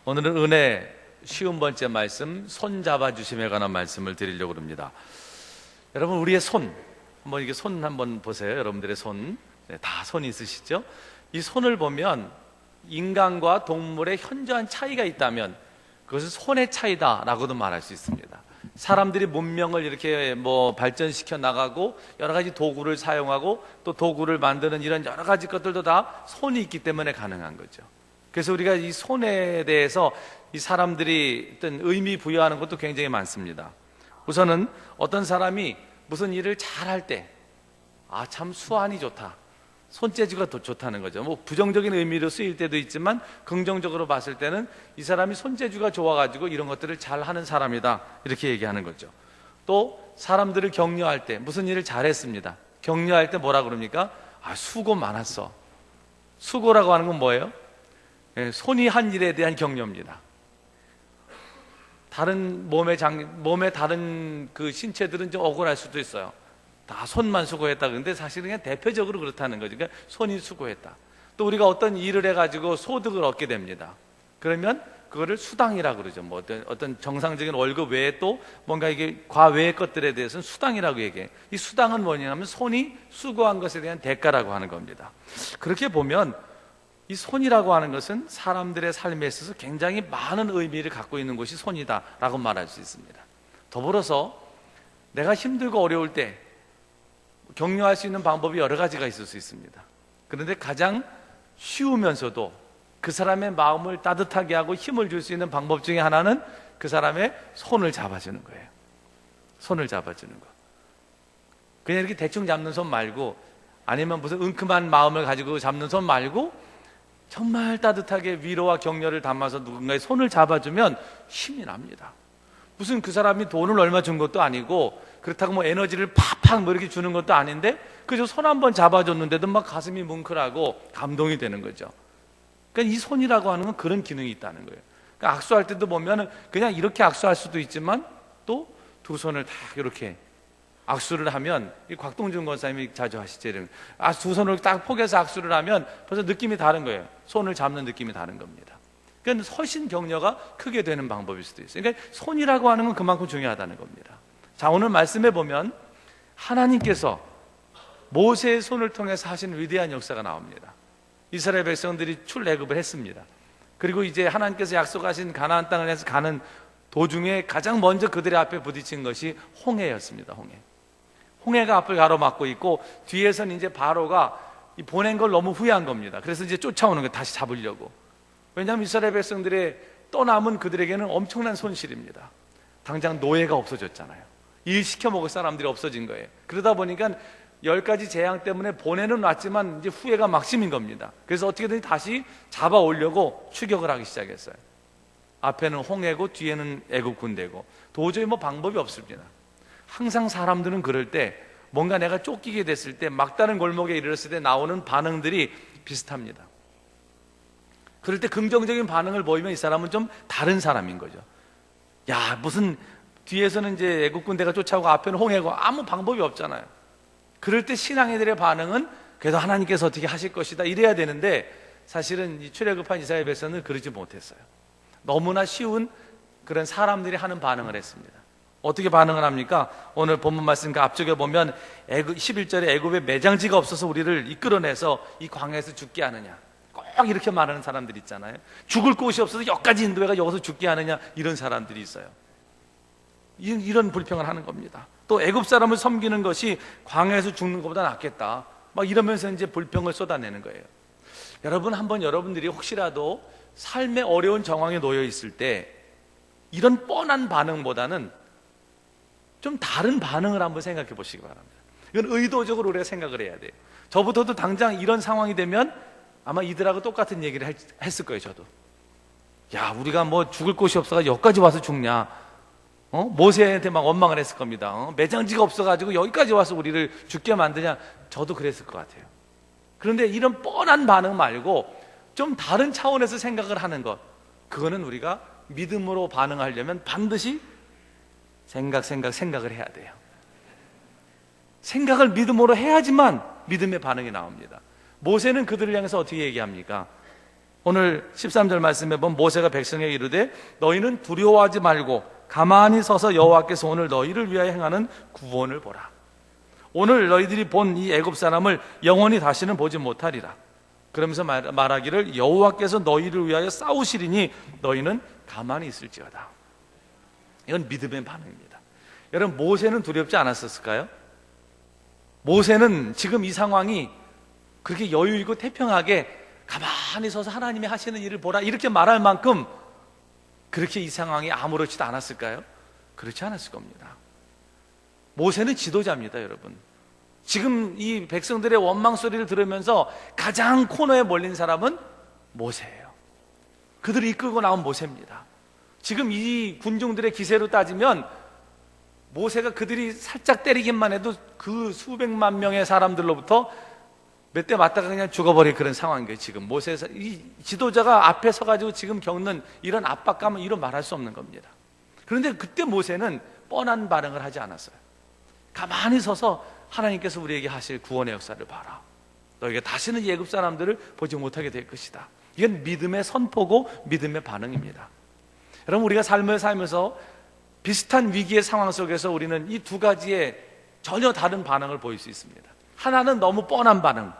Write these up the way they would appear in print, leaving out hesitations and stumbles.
오늘은 은혜 쉬운 번째 말씀, 손 잡아주심에 관한 말씀을 드리려고 합니다. 여러분, 우리의 손, 한번 이게 손 한번 보세요. 여러분들의 손, 다 손이 있으시죠? 이 손을 보면 인간과 동물의 현저한 차이가 있다면 그것은 손의 차이다라고도 말할 수 있습니다. 사람들이 문명을 이렇게 발전시켜 나가고 여러 가지 도구를 사용하고 또 도구를 만드는 이런 여러 가지 것들도 다 손이 있기 때문에 가능한 거죠. 그래서 우리가 이 손에 대해서 이 사람들이 어떤 의미 부여하는 것도 굉장히 많습니다. 우선은 어떤 사람이 무슨 일을 잘할 때, 참 수완이 좋다, 손재주가 더 좋다는 거죠. 부정적인 의미로 쓰일 때도 있지만 긍정적으로 봤을 때는 이 사람이 손재주가 좋아가지고 이런 것들을 잘하는 사람이다, 이렇게 얘기하는 거죠. 또 사람들을 격려할 때, 무슨 일을 잘했습니다, 격려할 때 뭐라 그럽니까? 수고 많았어. 수고라고 하는 건 뭐예요? 손이 한 일에 대한 격려입니다. 다른 몸의 다른 그 신체들은 좀 억울할 수도 있어요. 다 손만 수고했다. 근데 사실은 그냥 대표적으로 그렇다는 거죠. 그러니까 손이 수고했다. 또 우리가 어떤 일을 해가지고 소득을 얻게 됩니다. 그러면 그거를 수당이라고 그러죠. 어떤 정상적인 월급 외에 또 뭔가 이게 과외의 것들에 대해서는 수당이라고 얘기해요. 이 수당은 뭐냐면 손이 수고한 것에 대한 대가라고 하는 겁니다. 그렇게 보면 이 손이라고 하는 것은 사람들의 삶에 있어서 굉장히 많은 의미를 갖고 있는 것이 손이다라고 말할 수 있습니다. 더불어서 내가 힘들고 어려울 때 격려할 수 있는 방법이 여러 가지가 있을 수 있습니다. 그런데 가장 쉬우면서도 그 사람의 마음을 따뜻하게 하고 힘을 줄 수 있는 방법 중에 하나는 그 사람의 손을 잡아주는 거예요. 손을 잡아주는 거. 그냥 이렇게 대충 잡는 손 말고, 아니면 무슨 은큼한 마음을 가지고 잡는 손 말고, 정말 따뜻하게 위로와 격려를 담아서 누군가의 손을 잡아주면 힘이 납니다. 무슨 그 사람이 돈을 얼마 준 것도 아니고, 그렇다고 에너지를 팍팍 이렇게 주는 것도 아닌데 그저 손 한 번 잡아줬는데도 막 가슴이 뭉클하고 감동이 되는 거죠. 그러니까 이 손이라고 하는 건 그런 기능이 있다는 거예요. 그러니까 악수할 때도 보면 그냥 이렇게 악수할 수도 있지만 또 두 손을 다 이렇게 악수를 하면, 이 곽동준 권사님이 자주 하시죠. 두 손을 딱 포개서 악수를 하면 벌써 느낌이 다른 거예요. 손을 잡는 느낌이 다른 겁니다. 그러니까 훨씬 격려가 크게 되는 방법일 수도 있어요. 그러니까 손이라고 하는 건 그만큼 중요하다는 겁니다. 자, 오늘 말씀해 보면 하나님께서 모세의 손을 통해서 하신 위대한 역사가 나옵니다. 이스라엘 백성들이 출애굽을 했습니다. 그리고 이제 하나님께서 약속하신 가나안 땅을 해서 가는 도중에 가장 먼저 그들의 앞에 부딪힌 것이 홍해였습니다. 홍해가 앞을 가로막고 있고, 뒤에서는 이제 바로가 보낸 걸 너무 후회한 겁니다. 그래서 이제 쫓아오는 거예요. 다시 잡으려고. 왜냐하면 이스라엘 백성들의 떠남은 그들에게는 엄청난 손실입니다. 당장 노예가 없어졌잖아요. 일 시켜 먹을 사람들이 없어진 거예요. 그러다 보니까 10가지 재앙 때문에 보내는 왔지만 이제 후회가 막심인 겁니다. 그래서 어떻게든 다시 잡아오려고 추격을 하기 시작했어요. 앞에는 홍해고 뒤에는 애굽 군대고 도저히 방법이 없습니다. 항상 사람들은 그럴 때, 뭔가 내가 쫓기게 됐을 때, 막다른 골목에 이르렀을 때 나오는 반응들이 비슷합니다. 그럴 때 긍정적인 반응을 보이면 이 사람은 좀 다른 사람인 거죠. 무슨 뒤에서는 이제 애국 군대가 쫓아오고 앞에는 홍해고 아무 방법이 없잖아요. 그럴 때 신앙인들의 반응은 그래도 하나님께서 어떻게 하실 것이다, 이래야 되는데, 사실은 이 출애굽한 이스라엘 백성은 그러지 못했어요. 너무나 쉬운 그런 사람들이 하는 반응을 했습니다. 어떻게 반응을 합니까? 오늘 본문 말씀 앞쪽에 보면 11절에 애굽에 매장지가 없어서 우리를 이끌어내서 이 광야에서 죽게 하느냐, 꼭 이렇게 말하는 사람들 있잖아요. 죽을 곳이 없어서 여기까지 인도해가 여기서 죽게 하느냐, 이런 사람들이 있어요. 이런 불평을 하는 겁니다. 또 애굽 사람을 섬기는 것이 광야에서 죽는 것보다 낫겠다, 이러면서 이제 불평을 쏟아내는 거예요. 여러분, 한번 여러분들이 혹시라도 삶의 어려운 정황에 놓여 있을 때 이런 뻔한 반응보다는 좀 다른 반응을 한번 생각해 보시기 바랍니다. 이건 의도적으로 우리가 생각을 해야 돼요. 저부터도 당장 이런 상황이 되면 아마 이들하고 똑같은 얘기를 했을 거예요. 저도 우리가 죽을 곳이 없어서 여기까지 와서 죽냐, 모세한테 막 원망을 했을 겁니다. 매장지가 없어가지고 여기까지 와서 우리를 죽게 만드냐, 저도 그랬을 것 같아요. 그런데 이런 뻔한 반응 말고 좀 다른 차원에서 생각을 하는 것, 그거는 우리가 믿음으로 반응하려면 반드시 생각을 해야 돼요. 생각을 믿음으로 해야지만 믿음의 반응이 나옵니다. 모세는 그들을 향해서 어떻게 얘기합니까? 오늘 13절 말씀에 보면 모세가 백성에게 이르되 너희는 두려워하지 말고 가만히 서서 여호와께서 오늘 너희를 위하여 행하는 구원을 보라. 오늘 너희들이 본 이 애굽 사람을 영원히 다시는 보지 못하리라. 그러면서 말하기를 여호와께서 너희를 위하여 싸우시리니 너희는 가만히 있을지어다. 이건 믿음의 반응입니다. 여러분, 모세는 두렵지 않았었을까요? 모세는 지금 이 상황이 그렇게 여유 있고 태평하게 가만히 서서 하나님이 하시는 일을 보라 이렇게 말할 만큼 그렇게 이 상황이 아무렇지도 않았을까요? 그렇지 않았을 겁니다. 모세는 지도자입니다, 여러분. 지금 이 백성들의 원망 소리를 들으면서 가장 코너에 몰린 사람은 모세예요. 그들을 이끌고 나온 모세입니다. 지금 이 군중들의 기세로 따지면 모세가 그들이 살짝 때리기만 해도 그 수백만 명의 사람들로부터 몇 대 맞다가 그냥 죽어버릴 그런 상황인 거예요. 지금 모세, 이 지도자가 앞에 서가지고 지금 겪는 이런 압박감은 이루 말할 수 없는 겁니다. 그런데 그때 모세는 뻔한 반응을 하지 않았어요. 가만히 서서 하나님께서 우리에게 하실 구원의 역사를 봐라. 너희가 다시는 이 애굽 사람들을 보지 못하게 될 것이다. 이건 믿음의 선포고 믿음의 반응입니다. 여러분, 우리가 삶을 살면서 비슷한 위기의 상황 속에서 우리는 이 두 가지의 전혀 다른 반응을 보일 수 있습니다. 하나는 너무 뻔한 반응.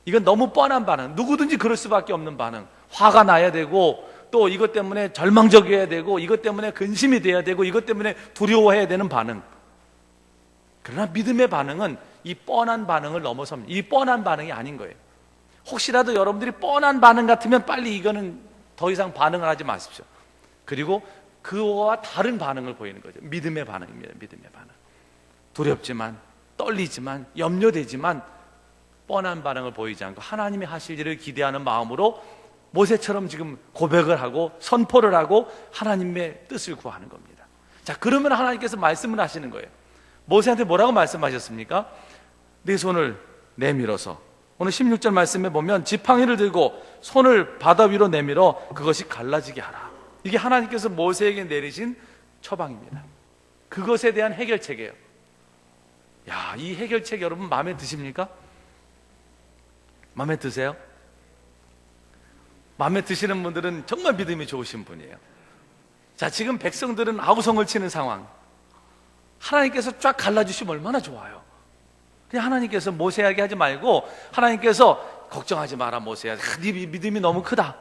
이건 너무 뻔한 반응. 누구든지 그럴 수밖에 없는 반응. 화가 나야 되고, 또 이것 때문에 절망적이어야 되고, 이것 때문에 근심이 돼야 되고, 이것 때문에 두려워해야 되는 반응. 그러나 믿음의 반응은 이 뻔한 반응을 넘어섭니다. 이 뻔한 반응이 아닌 거예요. 혹시라도 여러분들이 뻔한 반응 같으면 빨리 이거는 더 이상 반응을 하지 마십시오. 그리고 그와 다른 반응을 보이는 거죠. 믿음의 반응입니다. 믿음의 반응. 두렵지만, 떨리지만, 염려되지만 뻔한 반응을 보이지 않고 하나님이 하실 일을 기대하는 마음으로 모세처럼 지금 고백을 하고 선포를 하고 하나님의 뜻을 구하는 겁니다. 자, 그러면 하나님께서 말씀을 하시는 거예요. 모세한테 뭐라고 말씀하셨습니까? 네 손을 내밀어서, 오늘 16절 말씀에 보면 지팡이를 들고 손을 바다 위로 내밀어 그것이 갈라지게 하라. 이게 하나님께서 모세에게 내리신 처방입니다. 그것에 대한 해결책이에요. 야, 이 해결책 여러분 마음에 드십니까? 마음에 드세요? 마음에 드시는 분들은 정말 믿음이 좋으신 분이에요. 자, 지금 백성들은 아우성을 치는 상황. 하나님께서 쫙 갈라주시면 얼마나 좋아요. 그냥 하나님께서 모세에게 하지 말고 하나님께서 걱정하지 마라 모세야. 네 믿음이 너무 크다.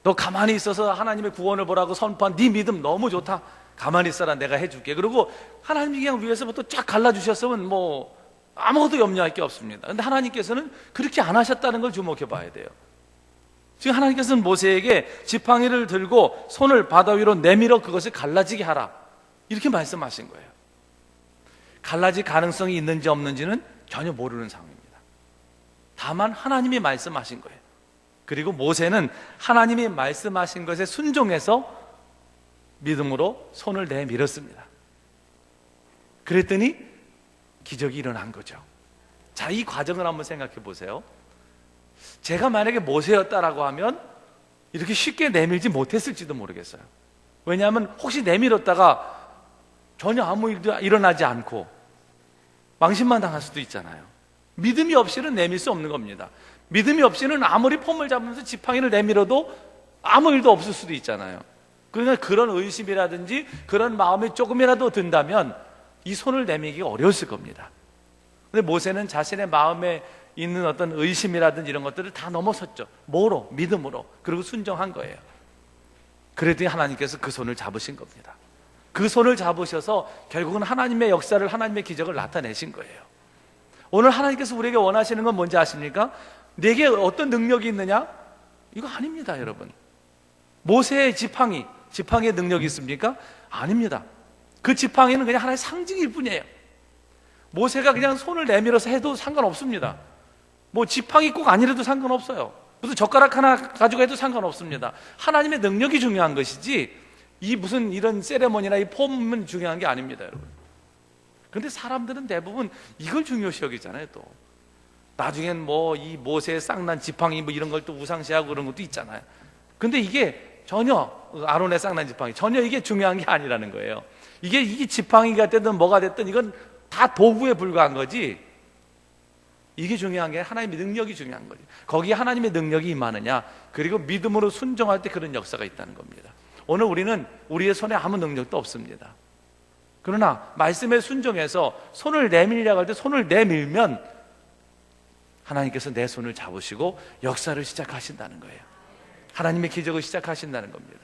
너 가만히 있어서 하나님의 구원을 보라고 선포한 네 믿음 너무 좋다. 가만히 있어라, 내가 해줄게. 그리고 하나님이 그냥 위에서부터 쫙 갈라주셨으면 뭐 아무것도 염려할 게 없습니다. 그런데 하나님께서는 그렇게 안 하셨다는 걸 주목해 봐야 돼요. 지금 하나님께서는 모세에게 지팡이를 들고 손을 바다 위로 내밀어 그것을 갈라지게 하라, 이렇게 말씀하신 거예요. 갈라질 가능성이 있는지 없는지는 전혀 모르는 상황입니다. 다만 하나님이 말씀하신 거예요. 그리고 모세는 하나님이 말씀하신 것에 순종해서 믿음으로 손을 내밀었습니다. 그랬더니 기적이 일어난 거죠. 자, 이 과정을 한번 생각해 보세요. 제가 만약에 모세였다라고 하면 이렇게 쉽게 내밀지 못했을지도 모르겠어요. 왜냐하면 혹시 내밀었다가 전혀 아무 일도 일어나지 않고 망신만 당할 수도 있잖아요. 믿음이 없이는 내밀 수 없는 겁니다. 믿음이 없이는 아무리 폼을 잡으면서 지팡이를 내밀어도 아무 일도 없을 수도 있잖아요. 그러니까 그런 의심이라든지 그런 마음이 조금이라도 든다면 이 손을 내밀기가 어려웠을 겁니다. 근데 모세는 자신의 마음에 있는 어떤 의심이라든지 이런 것들을 다 넘어섰죠. 뭐로? 믿음으로. 그리고 순종한 거예요. 그랬더니 하나님께서 그 손을 잡으신 겁니다. 그 손을 잡으셔서 결국은 하나님의 역사를, 하나님의 기적을 나타내신 거예요. 오늘 하나님께서 우리에게 원하시는 건 뭔지 아십니까? 내게 어떤 능력이 있느냐? 이거 아닙니다, 여러분. 모세의 지팡이의 능력이 있습니까? 아닙니다. 그 지팡이는 그냥 하나의 상징일 뿐이에요. 모세가 그냥 손을 내밀어서 해도 상관없습니다. 뭐 지팡이 꼭 아니라도 상관없어요. 무슨 젓가락 하나 가지고 해도 상관없습니다. 하나님의 능력이 중요한 것이지 이 무슨 이런 세레모니나 이 폼은 중요한 게 아닙니다, 여러분. 그런데 사람들은 대부분 이걸 중요시 여기잖아요. 또 나중엔 뭐 이 모세의 쌍난 지팡이 뭐 이런 걸 또 우상시하고 그런 것도 있잖아요. 근데 이게 전혀 아론의 쌍난 지팡이 전혀 이게 중요한 게 아니라는 거예요. 이게 지팡이가 됐든 뭐가 됐든 이건 다 도구에 불과한 거지 이게 중요한 게 하나님의 능력이 중요한 거죠. 거기에 하나님의 능력이 임하느냐, 그리고 믿음으로 순종할 때 그런 역사가 있다는 겁니다. 오늘 우리는 우리의 손에 아무 능력도 없습니다. 그러나 말씀에 순종해서 손을 내밀려고 할 때 손을 내밀면 하나님께서 내 손을 잡으시고 역사를 시작하신다는 거예요. 하나님의 기적을 시작하신다는 겁니다.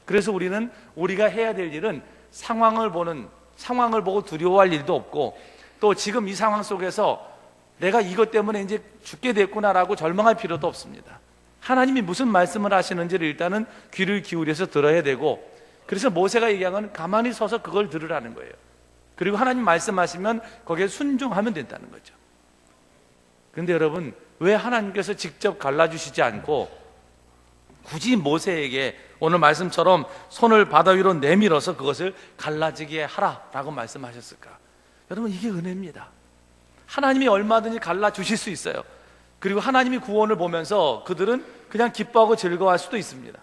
그래서 우리는 우리가 해야 될 일은 상황을 보고 두려워할 일도 없고, 또 지금 이 상황 속에서 내가 이것 때문에 이제 죽게 됐구나라고 절망할 필요도 없습니다. 하나님이 무슨 말씀을 하시는지를 일단은 귀를 기울여서 들어야 되고, 그래서 모세가 얘기한 건 가만히 서서 그걸 들으라는 거예요. 그리고 하나님 말씀하시면 거기에 순종하면 된다는 거죠. 그런데 여러분, 왜 하나님께서 직접 갈라주시지 않고 굳이 모세에게 오늘 말씀처럼 손을 바다 위로 내밀어서 그것을 갈라지게 하라라고 말씀하셨을까? 여러분, 이게 은혜입니다. 하나님이 얼마든지 갈라주실 수 있어요. 그리고 하나님이 구원을 보면서 그들은 그냥 기뻐하고 즐거워할 수도 있습니다.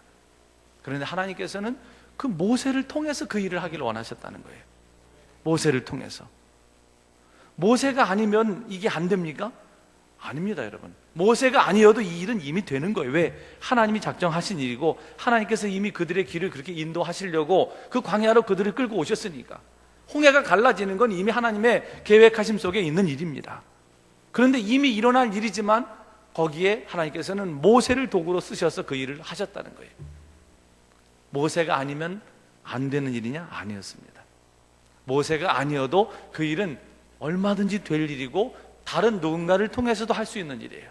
그런데 하나님께서는 그 모세를 통해서 그 일을 하기를 원하셨다는 거예요. 모세를 통해서. 모세가 아니면 이게 안 됩니까? 아닙니다, 여러분. 모세가 아니어도 이 일은 이미 되는 거예요. 왜? 하나님이 작정하신 일이고, 하나님께서 이미 그들의 길을 그렇게 인도하시려고 그 광야로 그들을 끌고 오셨으니까. 홍해가 갈라지는 건 이미 하나님의 계획하심 속에 있는 일입니다. 그런데 이미 일어날 일이지만 거기에 하나님께서는 모세를 도구로 쓰셔서 그 일을 하셨다는 거예요. 모세가 아니면 안 되는 일이냐? 아니었습니다. 모세가 아니어도 그 일은 얼마든지 될 일이고 다른 누군가를 통해서도 할 수 있는 일이에요.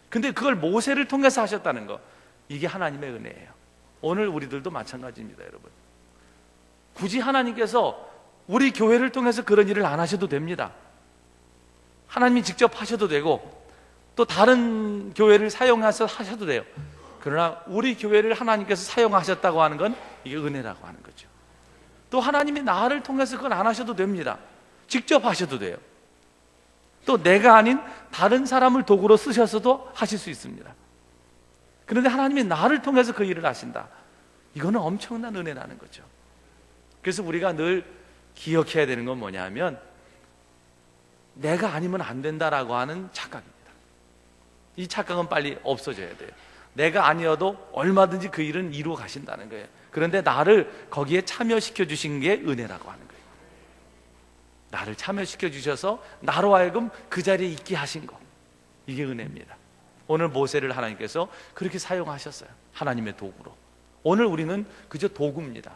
근데 그걸 모세를 통해서 하셨다는 거, 이게 하나님의 은혜예요. 오늘 우리들도 마찬가지입니다, 여러분. 굳이 하나님께서 우리 교회를 통해서 그런 일을 안 하셔도 됩니다. 하나님이 직접 하셔도 되고 또 다른 교회를 사용해서 하셔도 돼요. 그러나 우리 교회를 하나님께서 사용하셨다고 하는 건 이게 은혜라고 하는 거죠. 또 하나님이 나를 통해서 그건 안 하셔도 됩니다. 직접 하셔도 돼요. 또 내가 아닌 다른 사람을 도구로 쓰셔서도 하실 수 있습니다. 그런데 하나님이 나를 통해서 그 일을 하신다. 이거는 엄청난 은혜라는 거죠. 그래서 우리가 늘 기억해야 되는 건 뭐냐면, 내가 아니면 안 된다라고 하는 착각입니다. 이 착각은 빨리 없어져야 돼요. 내가 아니어도 얼마든지 그 일은 이루어 가신다는 거예요. 그런데 나를 거기에 참여시켜 주신 게 은혜라고 하는 거예요. 나를 참여시켜 주셔서 나로 하여금 그 자리에 있게 하신 거, 이게 은혜입니다. 오늘 모세를 하나님께서 그렇게 사용하셨어요. 하나님의 도구로. 오늘 우리는 그저 도구입니다.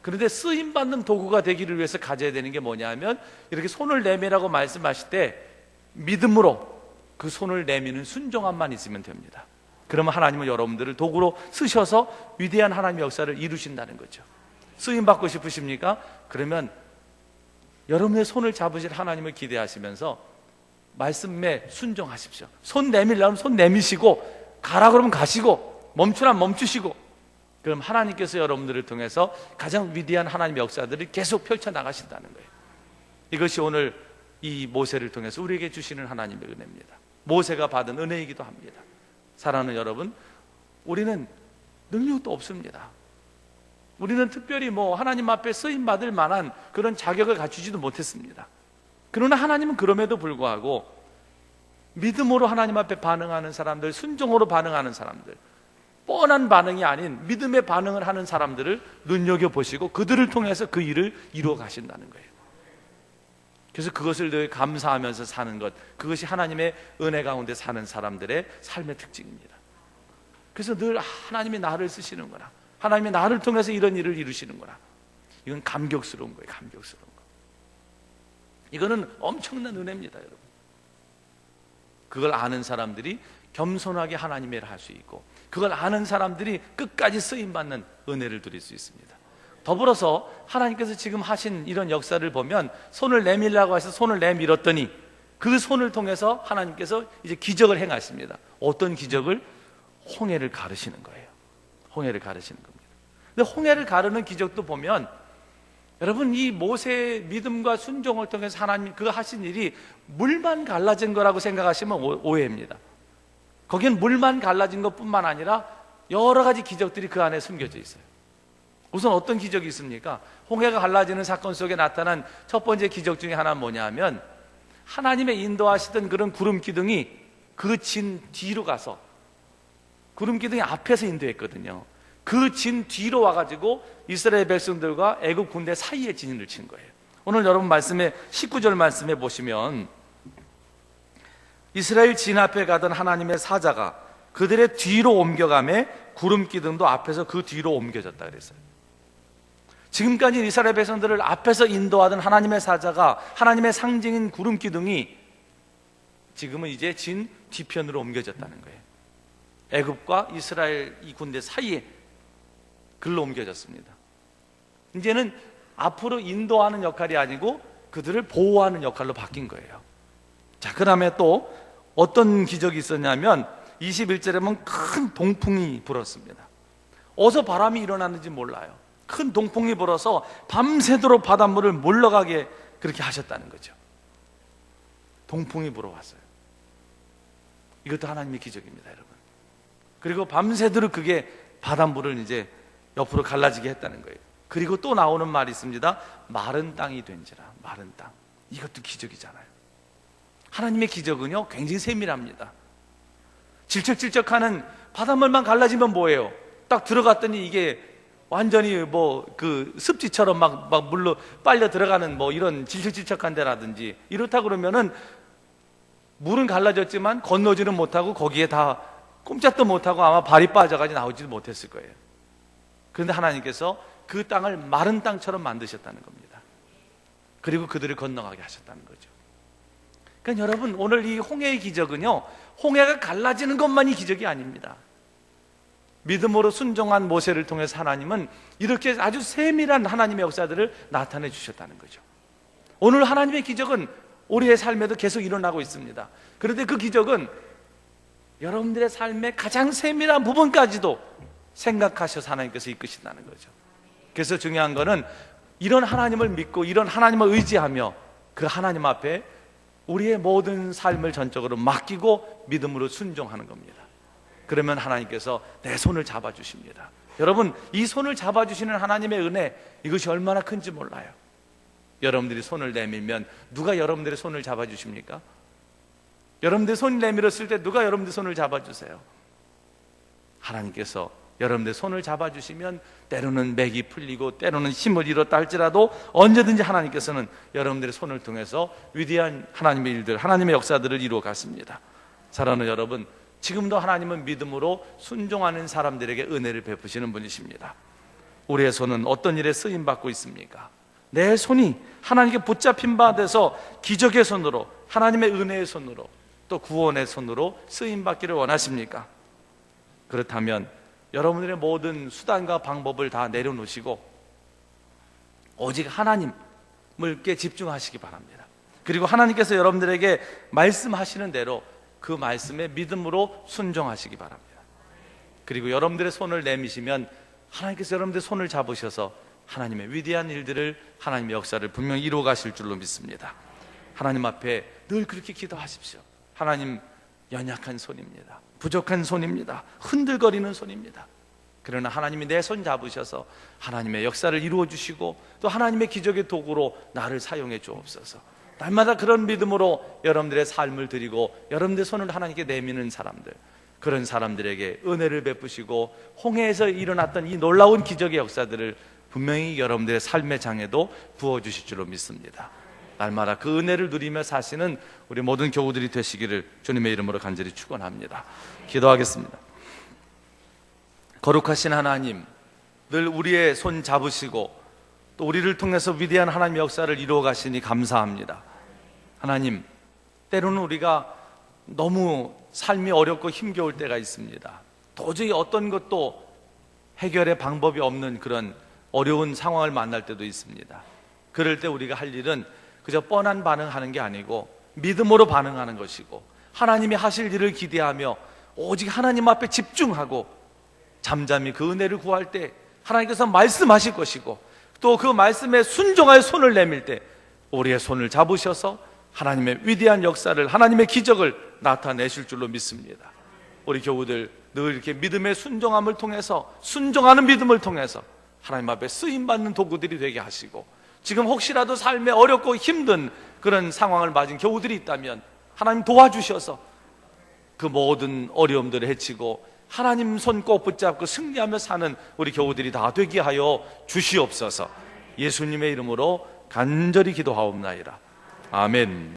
그런데 쓰임받는 도구가 되기를 위해서 가져야 되는 게 뭐냐면, 이렇게 손을 내밀라고 말씀하실 때 믿음으로 그 손을 내미는 순종함만 있으면 됩니다. 그러면 하나님은 여러분들을 도구로 쓰셔서 위대한 하나님의 역사를 이루신다는 거죠. 쓰임받고 싶으십니까? 그러면 여러분의 손을 잡으실 하나님을 기대하시면서 말씀에 순종하십시오. 손 내밀려면 손 내미시고, 가라 그러면 가시고, 멈추라면 멈추시고, 그럼 하나님께서 여러분들을 통해서 가장 위대한 하나님의 역사들을 계속 펼쳐나가신다는 거예요. 이것이 오늘 이 모세를 통해서 우리에게 주시는 하나님의 은혜입니다. 모세가 받은 은혜이기도 합니다. 사랑하는 여러분, 우리는 능력도 없습니다. 우리는 특별히 하나님 앞에 쓰임받을 만한 그런 자격을 갖추지도 못했습니다. 그러나 하나님은 그럼에도 불구하고 믿음으로 하나님 앞에 반응하는 사람들, 순종으로 반응하는 사람들, 뻔한 반응이 아닌 믿음의 반응을 하는 사람들을 눈여겨보시고 그들을 통해서 그 일을 이루어 가신다는 거예요. 그래서 그것을 늘 감사하면서 사는 것, 그것이 하나님의 은혜 가운데 사는 사람들의 삶의 특징입니다. 그래서 늘 하나님이 나를 쓰시는구나, 하나님이 나를 통해서 이런 일을 이루시는구나, 이건 감격스러운 거예요. 감격스러운 거. 이거는 엄청난 은혜입니다, 여러분. 그걸 아는 사람들이 겸손하게 하나님의 일을 할 수 있고, 그걸 아는 사람들이 끝까지 쓰임받는 은혜를 누릴 수 있습니다. 더불어서 하나님께서 지금 하신 이런 역사를 보면, 손을 내밀라고 해서 손을 내밀었더니 그 손을 통해서 하나님께서 이제 기적을 행하십니다. 어떤 기적을? 홍해를 가르시는 거예요. 홍해를 가르시는 겁니다. 근데 홍해를 가르는 기적도 보면, 여러분, 이 모세의 믿음과 순종을 통해서 하나님 그 하신 일이 물만 갈라진 거라고 생각하시면 오해입니다. 거기는 물만 갈라진 것뿐만 아니라 여러 가지 기적들이 그 안에 숨겨져 있어요. 우선 어떤 기적이 있습니까? 홍해가 갈라지는 사건 속에 나타난 첫 번째 기적 중에 하나는 뭐냐 하면, 하나님의 인도하시던 그런 구름 기둥이 그 진 뒤로 가서, 구름 기둥이 앞에서 인도했거든요. 그 진 뒤로 와가지고 이스라엘 백성들과 애굽 군대 사이에 진을 친 거예요. 오늘 여러분 말씀에 19절 말씀에 보시면 이스라엘 진 앞에 가던 하나님의 사자가 그들의 뒤로 옮겨가매 구름 기둥도 앞에서 그 뒤로 옮겨졌다 그랬어요. 지금까지 이스라엘 백성들을 앞에서 인도하던 하나님의 사자가, 하나님의 상징인 구름 기둥이 지금은 이제 진 뒤편으로 옮겨졌다는 거예요. 애굽과 이스라엘 이 군대 사이에 글로 옮겨졌습니다. 이제는 앞으로 인도하는 역할이 아니고 그들을 보호하는 역할로 바뀐 거예요. 자, 그 다음에 또 어떤 기적이 있었냐면 21절에 보면 큰 동풍이 불었습니다. 어디서 바람이 일어났는지 몰라요. 큰 동풍이 불어서 밤새도록 바닷물을 몰러가게 그렇게 하셨다는 거죠. 동풍이 불어왔어요. 이것도 하나님의 기적입니다, 여러분. 그리고 밤새도록 그게 바닷물을 이제 옆으로 갈라지게 했다는 거예요. 그리고 또 나오는 말이 있습니다. 마른 땅이 된지라. 마른 땅. 이것도 기적이잖아요. 하나님의 기적은요 굉장히 세밀합니다. 질척질척하는 바닷물만 갈라지면 뭐예요? 딱 들어갔더니 이게 완전히 뭐 그 습지처럼 막 물로 빨려 들어가는 뭐 이런 질척질척한 데라든지, 이렇다 그러면은 물은 갈라졌지만 건너지는 못하고 거기에 다 꼼짝도 못하고 아마 발이 빠져가지고 나오지도 못했을 거예요. 그런데 하나님께서 그 땅을 마른 땅처럼 만드셨다는 겁니다. 그리고 그들을 건너가게 하셨다는 거죠. 그러니까 여러분, 오늘 이 홍해의 기적은요 홍해가 갈라지는 것만이 기적이 아닙니다. 믿음으로 순종한 모세를 통해서 하나님은 이렇게 아주 세밀한 하나님의 역사들을 나타내 주셨다는 거죠. 오늘 하나님의 기적은 우리의 삶에도 계속 일어나고 있습니다. 그런데 그 기적은 여러분들의 삶의 가장 세밀한 부분까지도 생각하셔서 하나님께서 이끄신다는 거죠. 그래서 중요한 거는 이런 하나님을 믿고 이런 하나님을 의지하며 그 하나님 앞에 우리의 모든 삶을 전적으로 맡기고 믿음으로 순종하는 겁니다. 그러면 하나님께서 내 손을 잡아주십니다. 여러분, 이 손을 잡아주시는 하나님의 은혜, 이것이 얼마나 큰지 몰라요. 여러분들이 손을 내밀면 누가 여러분들의 손을 잡아주십니까? 여러분들 손을 내밀었을 때 누가 여러분들 손을 잡아주세요? 하나님께서 여러분들 손을 잡아주시면 때로는 맥이 풀리고 때로는 힘을 잃었다 할지라도 언제든지 하나님께서는 여러분들의 손을 통해서 위대한 하나님의 일들, 하나님의 역사들을 이루어 갔습니다. 사랑하는 여러분, 지금도 하나님은 믿음으로 순종하는 사람들에게 은혜를 베푸시는 분이십니다. 우리의 손은 어떤 일에 쓰임받고 있습니까? 내 손이 하나님께 붙잡힌 바 돼서 기적의 손으로, 하나님의 은혜의 손으로, 또 구원의 손으로 쓰임받기를 원하십니까? 그렇다면 여러분들의 모든 수단과 방법을 다 내려놓으시고 오직 하나님께 집중하시기 바랍니다. 그리고 하나님께서 여러분들에게 말씀하시는 대로 그 말씀에 믿음으로 순종하시기 바랍니다. 그리고 여러분들의 손을 내미시면 하나님께서 여러분들의 손을 잡으셔서 하나님의 위대한 일들을, 하나님의 역사를 분명히 이루어 가실 줄로 믿습니다. 하나님 앞에 늘 그렇게 기도하십시오. 하나님, 연약한 손입니다. 부족한 손입니다. 흔들거리는 손입니다. 그러나 하나님이 내 손 잡으셔서 하나님의 역사를 이루어 주시고 또 하나님의 기적의 도구로 나를 사용해 주옵소서. 날마다 그런 믿음으로 여러분들의 삶을 드리고 여러분들의 손을 하나님께 내미는 사람들, 그런 사람들에게 은혜를 베푸시고 홍해에서 일어났던 이 놀라운 기적의 역사들을 분명히 여러분들의 삶의 장에도 부어주실 줄로 믿습니다. 날마다 그 은혜를 누리며 사시는 우리 모든 교우들이 되시기를 주님의 이름으로 간절히 축원합니다. 기도하겠습니다. 거룩하신 하나님, 늘 우리의 손 잡으시고 또 우리를 통해서 위대한 하나님의 역사를 이루어 가시니 감사합니다. 하나님, 때로는 우리가 너무 삶이 어렵고 힘겨울 때가 있습니다. 도저히 어떤 것도 해결의 방법이 없는 그런 어려운 상황을 만날 때도 있습니다. 그럴 때 우리가 할 일은 그저 뻔한 반응하는 게 아니고 믿음으로 반응하는 것이고 하나님이 하실 일을 기대하며 오직 하나님 앞에 집중하고 잠잠히 그 은혜를 구할 때 하나님께서 말씀하실 것이고 또 그 말씀에 순종하여 손을 내밀 때 우리의 손을 잡으셔서 하나님의 위대한 역사를, 하나님의 기적을 나타내실 줄로 믿습니다. 우리 교우들 늘 이렇게 믿음의 순종함을 통해서, 순종하는 믿음을 통해서 하나님 앞에 쓰임받는 도구들이 되게 하시고 지금 혹시라도 삶에 어렵고 힘든 그런 상황을 맞은 교우들이 있다면 하나님 도와주셔서 그 모든 어려움들을 헤치고 하나님 손 꼭 붙잡고 승리하며 사는 우리 교우들이 다 되게 하여 주시옵소서. 예수님의 이름으로 간절히 기도하옵나이다. 아멘.